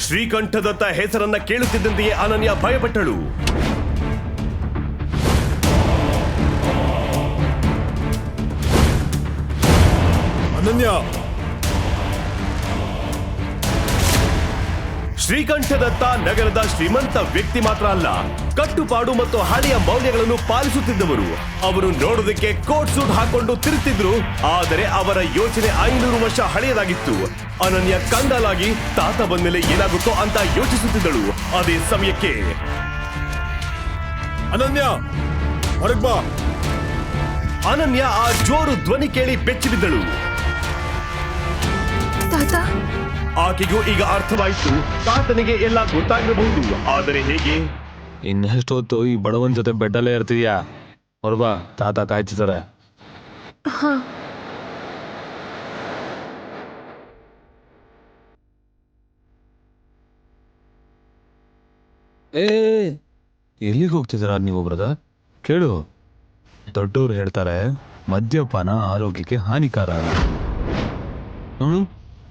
ಶ್ರೀಕಂಠದತ್ತ ಹೆಸರನ್ನ ಕೇಳುತ್ತಿದ್ದಂತೆಯೇ ಅನನ್ಯ ಭಯಪಟ್ಟಳು. ಅನನ್ಯ, ಶ್ರೀಕಂಠದತ್ತ ನಗರದ ಶ್ರೀಮಂತ ವ್ಯಕ್ತಿ ಮಾತ್ರ ಅಲ್ಲ, ಕಟ್ಟುಪಾಡು ಮತ್ತು ಹಳೆಯ ಮೌಲ್ಯಗಳನ್ನು ಪಾಲಿಸುತ್ತಿದ್ದವರು. ಅವರು ನೋಡೋದಕ್ಕೆ ಕೋಟ್ ಸೂಟ್ ಹಾಕೊಂಡು ತಿರುತ್ತಿದ್ರು, ಆದರೆ ಅವರ ಯೋಚನೆ 500 ವರ್ಷ ಹಳೆಯದಾಗಿತ್ತು. ಅನನ್ಯ ಕಂಗಾಲಾಗಿ ತಾತ ಬಂದ್ಮೇಲೆ ಏನಾಗುತ್ತೋ ಅಂತ ಯೋಚಿಸುತ್ತಿದ್ದಳು. ಅದೇ ಸಮಯಕ್ಕೆ ಅನನ್ಯ ಹೊರಗ್ ಬಾ. ಅನನ್ಯ ಆ ಜೋರು ಧ್ವನಿ ಕೇಳಿ ಬೆಚ್ಚಿ ಬಿದ್ದಳು. ಆಕೆಗೂ ಈಗ ಅರ್ಥವಾಯಿತು, ತಾತನಿಗೆ ಎಲ್ಲ ಗೊತ್ತಾಗಿರಬಹುದು, ಆದರೆ ಹೇಗೆ? ಇನ್ನೆಷ್ಟೊತ್ತು ಈ ಬಡವನ್ ಜೊತೆ ಬೆಡ್ಡಲ್ಲೇ ಇರ್ತೀಯಾ? ಹೊರಬಾ, ತಾತ ಕಾಯ್ತಿದ್ದಾರೆ. ಎಲ್ಲಿಗೆ ಹೋಗ್ತಿದ್ದೀರಾ ನೀವು ಬ್ರದರ್? ಕೇಳು, ದೊಡ್ಡವರು ಹೇಳ್ತಾರೆ ಮದ್ಯಪಾನ ಆರೋಗ್ಯಕ್ಕೆ ಹಾನಿಕಾರ.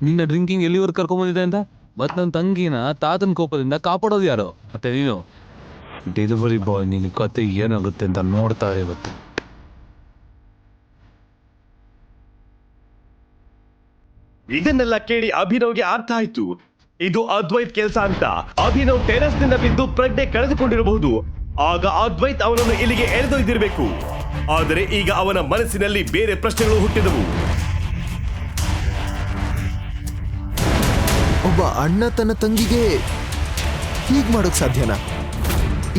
ನಿನ್ನ ಡ್ರಿಂಕಿಂಗ್ ಎಲ್ಲಿವರೆಗೆ ಕರ್ಕೊಂಬಂದಿದೆ ಅಂತ. ಮತ್ ನನ್ನ ತಂಗಿನ ತಾತನ ಕೋಪದಿಂದ ಕಾಪಾಡೋದು ಯಾರು? ಮತ್ತೆ ನೀನು ಡೆಲಿವರಿ ಬಾಯ್. ನಿನ್ನ ಕತೆ ಏನಾಗುತ್ತೆ ಅಂತ ನೋಡ್ತಾ ಇವತ್ತು. ಇದನ್ನೆಲ್ಲ ಕೇಳಿ ಅಭಿನವ್ಗೆ ಅರ್ಥ ಆಯ್ತು, ಇದು ಅದ್ವೈತ್ ಕೆಲಸ ಅಂತ. ಅಭಿನವ್ ಟೆರೆಸ್ ನಿಂದ ಬಿದ್ದು ಪ್ರಜ್ಞೆ ಕಳೆದುಕೊಂಡಿರಬಹುದು. ಆಗ ಅದ್ವೈತ್ ಅವನನ್ನು ಇಲ್ಲಿಗೆ ಎಳೆದೊಯ್ದಿರಬೇಕು. ಆದರೆ ಈಗ ಅವನ ಮನಸ್ಸಿನಲ್ಲಿ ಬೇರೆ ಪ್ರಶ್ನೆಗಳು ಹುಟ್ಟಿದವು. ಒಬ್ಬ ಅಣ್ಣ ತನ್ನ ತಂಗಿಗೆ ಹೀಗ್ ಮಾಡೋಕ್ ಸಾಧ್ಯನಾ?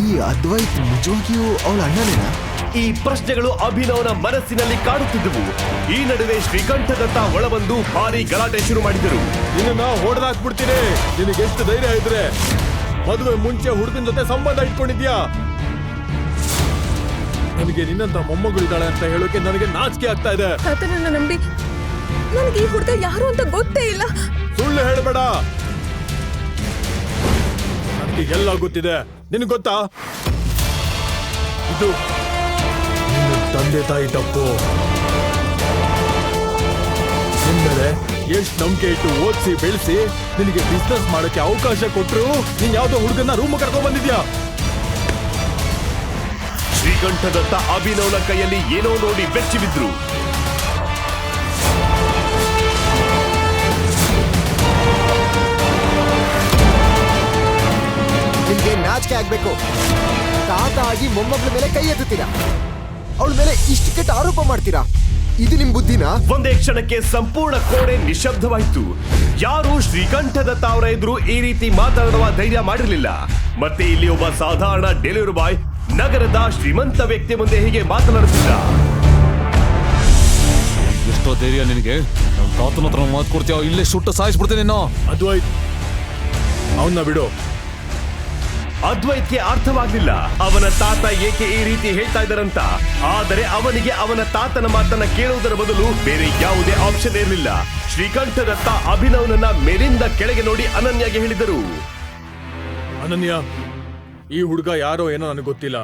ಈ ಅದ್ವೈತ್ ನಿಜವಾಗಿಯೂ ಅವಳ ಅಣ್ಣನೇನಾ? ಈ ಪ್ರಶ್ನೆಗಳು ಅಭಿನವನ ಮನಸ್ಸಿನಲ್ಲಿ ಕಾಡುತ್ತಿದ್ದವು. ಈ ನಡುವೆ ಶ್ರೀಕಂಠದತ್ತ ಒಳಬಂದು ಭಾರಿ ಗಲಾಟೆ ಶುರು ಮಾಡಿದರು. ನಿನ್ನ ಹೊಡೆದಾಕ್ಬಿಡ್ತೀನಿ. ನಿನಗೆ ಎಷ್ಟು ಧೈರ್ಯ ಇದ್ರೆ ಮದುವೆ ಮುಂಚೆ ಹುಡುಗನ ಜೊತೆ ಸಂಬಂಧ ಇಟ್ಕೊಂಡಿದ್ಯಾ? ನನಗೆ ನಿನ್ನಂತ ಮೊಮ್ಮಗಳಿದ್ದಾಳೆ ಅಂತ ಹೇಳೋಕೆ ನನಗೆ ನಾಚಿಕೆ ಆಗ್ತಾ ಇದೆ. ತಾತನನ್ನ ನಂಬಿ ನನಗೆ ಈ ಹುಡುಗ ಯಾರು ಅಂತ ಗೊತ್ತೇ ಇಲ್ಲ. ಸುಳ್ಳು ಹೇಳಬೇಡ, ನನಗೆ ಎಲ್ಲ ಗೊತ್ತಿದೆ. ನಿನಗೆ ಗೊತ್ತಾ, ಇದು ನಿನ್ನ ತಂದೆ ತಾಯಿ ತಪ್ಪು. ನಿನ್ಮೇಲೆ ಎಷ್ಟು ನಂಬಿಕೆ ಇಟ್ಟು ಓದಿಸಿ ಬೆಳೆಸಿ ನಿನಗೆ ಬಿಸ್ನೆಸ್ ಮಾಡೋಕೆ ಅವಕಾಶ ಕೊಟ್ಟರು ನೀನ್ ಯಾವ್ದೋ ಹುಡುಗನ ರೂಮ್ ಕರ್ಕೊಂಡ್ ಬಂದಿದ್ಯಾ? ಶ್ರೀಕಂಠದತ್ತ ಅಭಿನವನ ಕೈಯಲ್ಲಿ ಏನೋ ನೋಡಿ ಬೆಚ್ಚಿ ಬಿದ್ರು. ನಿಮ್ಗೆ ನಾಚಿಕೆ ಆಗ್ಬೇಕು. ತಾತ ಆಗಿ ಮೊಮ್ಮಗಳ ಮೇಲೆ ಕೈ ಎತ್ತುತ್ತೀರಾ, ಅವಳ ಮೇಲೆ ಇಷ್ಟು ಕೆಟ್ಟ ಆರೋಪ ಮಾಡ್ತೀರಾ? ಇದು ನಿಮ್ ಬುದ್ಧಿನಾ? ಒಂದೇ ಕ್ಷಣಕ್ಕೆ ಸಂಪೂರ್ಣ ಕೋಣೆ ನಿಶಬ್ದವಾಯಿತು. ಯಾರು ಶ್ರೀಕಂಠದತ್ತ ಅವರ ಎದುರು ಈ ರೀತಿ ಮಾತನಾಡುವ ಧೈರ್ಯ ಮಾಡಿರಲಿಲ್ಲ. ಮತ್ತೆ ಇಲ್ಲಿ ಒಬ್ಬ ಸಾಧಾರಣ ಡೆಲಿವರಿ ಬಾಯ್ ನಗರದ ಶ್ರೀಮಂತ ವ್ಯಕ್ತಿ ಮುಂದೆ ಹೀಗೆ ಮಾತನಾಡುತ್ತಿದ್ದ. ಎಷ್ಟೋ ಧೈರ್ಯ ನಿನಗೆ? ನಮ್ಮ ತಾತನ ಹತ್ರ ಮಾತು ಕೊಡ್ತೀಯ, ಇಲ್ಲೇ ಸುಟ್ಟು ಸಾಯಿಸ್ಬಿಡ್ತೇನೆ ನೀನು. ಅದ್ವೈತ್, ಅವನ್ನ ಬಿಡು. ಅದ್ವೈತ್ಗೆ ಅರ್ಥವಾಗಲಿಲ್ಲ ಅವನ ತಾತ ಏಕೆ ಈ ರೀತಿ ಹೇಳ್ತಾ ಇದ್ದಾರಂತ. ಆದರೆ ಅವನಿಗೆ ಅವನ ತಾತನ ಮಾತನ್ನ ಕೇಳುವುದರ ಬದಲು ಬೇರೆ ಯಾವುದೇ ಆಪ್ಷನ್ ಇರಲಿಲ್ಲ. ಶ್ರೀಕಂಠದತ್ತ ಅಭಿನವನನ್ನ ಮೇಲಿಂದ ಕೆಳಗೆ ನೋಡಿ ಅನನ್ಯಗೆ ಹೇಳಿದರು, ಅನನ್ಯ, ಈ ಹುಡುಗ ಯಾರೋ ಏನೋ ನನಗೆ ಗೊತ್ತಿಲ್ಲ,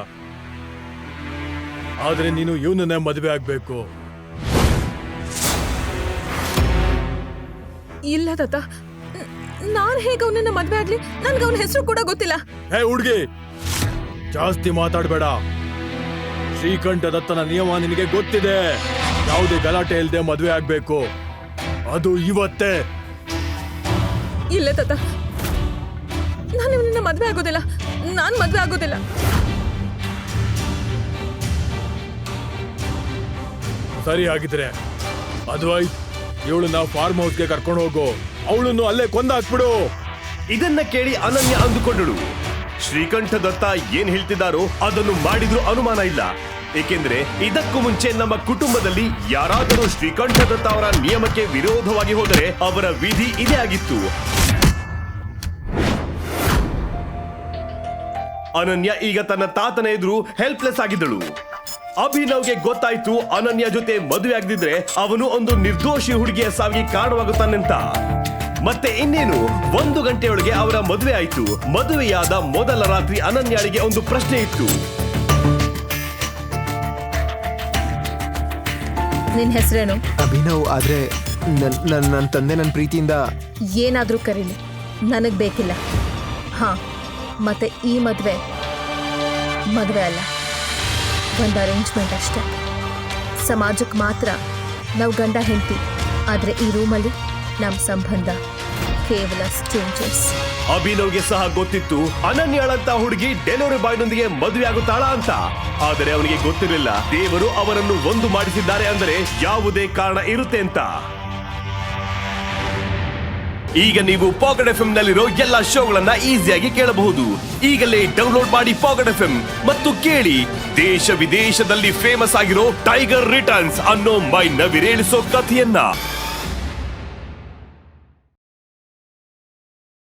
ಆದ್ರೆ ನೀನು ಇವನನ್ನೇ ಮದುವೆ ಆಗ್ಬೇಕು. ಇಲ್ಲ ತಾತ, ನಾನ್ ಹೇಗೆ ಅವನನ್ನ ಮದ್ವೆ ಆಗ್ಲಿ? ನನ್ಗೆ ಅವನ ಹೆಸರು ಕೂಡ ಗೊತ್ತಿಲ್ಲ. ಹೇ ಹುಡುಗಿ, ಜಾಸ್ತಿ ಮಾತಾಡ್ಬೇಡ. ಶ್ರೀಕಂಠದತ್ತನ ನಿಯಮ ನಿನಗೆ ಗೊತ್ತಿದೆ. ಯಾವುದೇ ಗಲಾಟೆ ಇಲ್ಲದೆ ಮದುವೆ ಆಗ್ಬೇಕು, ಅದು ಇವತ್ತೇ. ಇಲ್ಲ ತಾತ, ನಾನು ಇವನನ್ನ ಮದ್ವೆ ಆಗೋದಿಲ್ಲ. ನಾನ್ ಮದ್ವೆ ಆಗೋದಿಲ್ಲ. ಸರಿ, ಆಗಿದ್ರೆ ಅದ್ವೈತ್, ಇವಳನ್ನ ಫಾರ್ಮ್ ಹೌಸ್ಗೆ ಕರ್ಕೊಂಡು ಹೋಗು. ಅವಳನ್ನು ಅಲ್ಲೇ ಕೊಂದಾಕ್ಬಿಡು. ಇದನ್ನ ಕೇಳಿ ಅನನ್ಯ ಅಂದುಕೊಂಡಳು, ಶ್ರೀಕಂಠದತ್ತ ಏನ್ ಹೇಳ್ತಿದ್ದಾರೋ ಅದನ್ನು ಮಾಡಿದ್ರು ಅನುಮಾನ ಇಲ್ಲ. ಏಕೆಂದ್ರೆ ಇದಕ್ಕೂ ಮುಂಚೆ ನಮ್ಮ ಕುಟುಂಬದಲ್ಲಿ ಯಾರಾದರೂ ಶ್ರೀಕಂಠದತ್ತ ಅವರ ನಿಯಮಕ್ಕೆ ವಿರೋಧವಾಗಿ ಹೋದರೆ ಅವರ ವಿಧಿ ಇದೇ ಆಗಿತ್ತು. ಅನನ್ಯ ಈಗ ತನ್ನ ತಾತನ ಎದುರು ಹೆಲ್ಪ್ಲೆಸ್ ಆಗಿದ್ದಳು. ಅಭಿನವ್ಗೆ ಗೊತ್ತಾಯ್ತು ಅನನ್ಯ ಜೊತೆ ಮದುವೆ ಆಗದಿದ್ರೆ ಅವನು ಒಂದು ನಿರ್ದೋಷಿ ಹುಡುಗಿಯ ಸಾವಿಗೆ ಕಾರಣವಾಗುತ್ತಾನೆಂತ. ಮತ್ತೆ ಇನ್ನೇನು, 1 ಗಂಟೆಯೊಳಗೆ ಅವರ ಮದುವೆ ಆಯ್ತು. ಮದುವೆಯಾದ ಮೊದಲ ರಾತ್ರಿ ಅನನ್ಯಾಳಿಗೆ ಒಂದು ಪ್ರಶ್ನೆ ಇತ್ತು. ನಿನ್ ಹೆಸರೇನು? ಅಭಿನವ್. ಆದ್ರೆ ನನ್ನ ತಂದೆ ನನ್ನ ಪ್ರೀತಿಯಿಂದ ಏನಾದ್ರೂ ಕರೀಲಿ, ನನಗೆ ಬೇಕಿಲ್ಲ. ಹಾ, ಮತ್ತೆ ಈ ಮದುವೆ ಅಲ್ಲ, ಒಂದು ಅರೇಂಜ್ಮೆಂಟ್ ಅಷ್ಟೇ. ಸಮಾಜಕ್ಕೆ ಮಾತ್ರ ನಾವು ಗಂಡ ಹೆಂಡತಿ, ಆದರೆ ಈ ರೂಮಲ್ಲಿ ನಮ್ಮ ಸಂಬಂಧ ಕೇವಲ ಸ್ಟ್ರೇಂಜರ್ಸ್. ಅಭಿನವ್ಗೆ ಸಹ ಗೊತ್ತಿತ್ತು ಅನನ್ಯಾಳಂತ ಹುಡುಗಿ ಡೆಲಿವರಿ ಬಾಯ್ನೊಂದಿಗೆ ಮದುವೆ ಆಗುತ್ತಾಳ ಅಂತ. ಆದರೆ ಅವನಿಗೆ ಗೊತ್ತಿರಲಿಲ್ಲ ದೇವರು ಅವರನ್ನು ಒಂದು ಮಾಡಿಸಿದ್ದಾರೆ ಅಂದರೆ ಯಾವುದೇ ಕಾರಣ ಇರುತ್ತೆ ಅಂತ. ಈಗ ನೀವು ಪಾಕೆಟ್ ಎಫ್ಎಂ ನಲ್ಲಿರೋ ಎಲ್ಲಾ ಶೋಗಳನ್ನ ಈಸಿಯಾಗಿ ಕೇಳಬಹುದು. ಈಗಲೇ ಡೌನ್ಲೋಡ್ ಮಾಡಿ ಪಾಕೆಟ್ ಎಫ್ಎಂ ಮತ್ತು ಕೇಳಿ ದೇಶ ವಿದೇಶದಲ್ಲಿ ಫೇಮಸ್ ಆಗಿರೋ ಟೈಗರ್ ರಿಟರ್ನ್ಸ್ ಅನ್ನೋ ಮೈ ನವಿರೇಳಿಸೋ ಕಥೆಯನ್ನ.